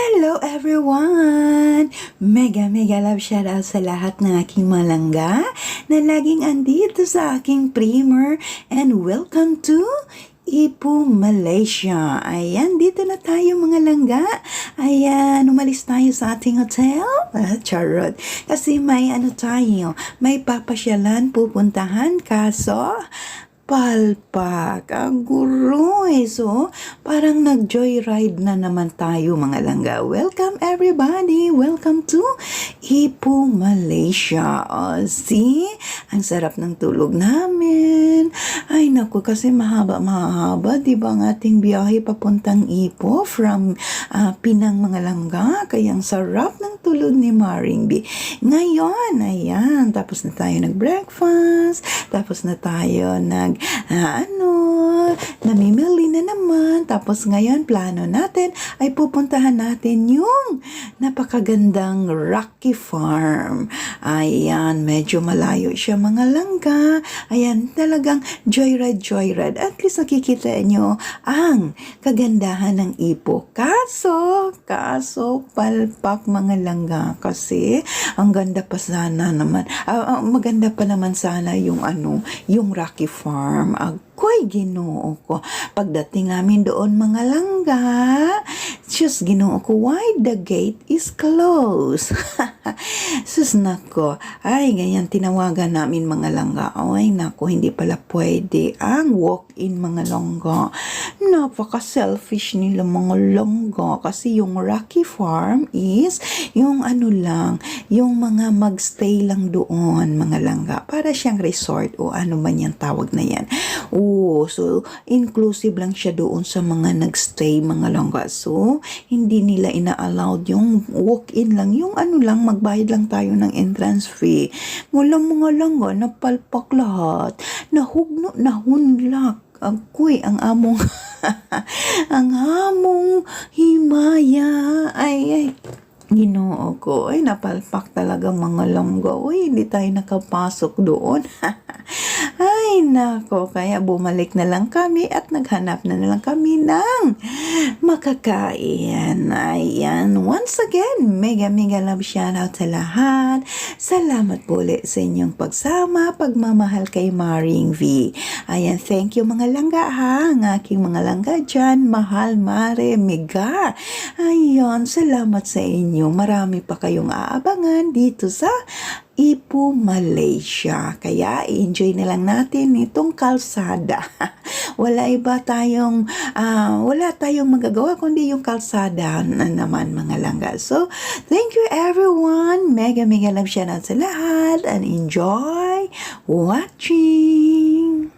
Hello everyone! Mega love shoutout sa lahat ng aking malangga na laging andito sa aking primer and welcome to Ipu Malaysia. Ayan, dito na tayo mga langga. Ayan, umalis tayo sa ating hotel. Charot. Kasi may may papasyalan pupuntahan kaso palpak. Ang gulo eh. So, parang nag-joyride na naman tayo mga langga. Welcome everybody! Welcome to Ipu Malaysia. See? Ang sarap ng tulog namin. Ay naku, kasi mahaba. Diba ang ating biyahe papuntang Ipu from Pinang mga langga. Kaya ang sarap ng tulog ni Maring B. Ngayon, ayan, tapos na tayo nag-breakfast. Tapos na tayo namimili na naman. Tapos ngayon, plano natin ay pupuntahan natin yung napakagandang Rocky Farm. Ayan, medyo malayo siya mga langga. Ayan, talagang joyride. At least nakikita nyo ang kagandahan ng Ipoh. Kaso, palpak mga langga. Kasi, ang ganda pa sana naman. Maganda pa naman sana yung Rocky Farm. Ako'y ginoo ko. Pagdating namin doon mga langga, Diyos ginoo ko, why the gate is closed? Sus nako, ay ganyan tinawagan namin mga langga. Ay nako, hindi pala pwede ang walk-in mga langga. Napaka-selfish nila mga langga. Kasi yung Rocky Farm is yung yung mga magstay lang doon mga langga. Para siyang resort o ano man yung tawag na yan. So inclusive lang siya doon sa mga nagstay mga langga. So hindi nila ina-allowed yung walk-in lang, yung magbayad lang tayo ng entrance fee. Wala mga langga, napalpak lahat. Nahunlak. Agoy, ang among himaya. Ay. Ginoo ko, ay napalpak talaga mga langga. Uy, hindi tayo nakapasok doon. Ay, nako, kaya bumalik na lang kami at naghanap na lang kami ng makakain. Ayan, once again, mega love shoutout sa lahat. Salamat po ulit sa inyong pagsama, pagmamahal kay Maring V. Ayan, thank you mga langga ha, ang aking mga langga dyan, mahal, mare, mega. Ayan, salamat sa inyo. Marami pa kayong aabangan dito sa Ipu Malaysia. Kaya enjoy na lang natin itong kalsada. Wala tayong magagawa kundi yung kalsada na naman mga langga. So, thank you everyone. Mega love shoutout sa lahat and enjoy watching.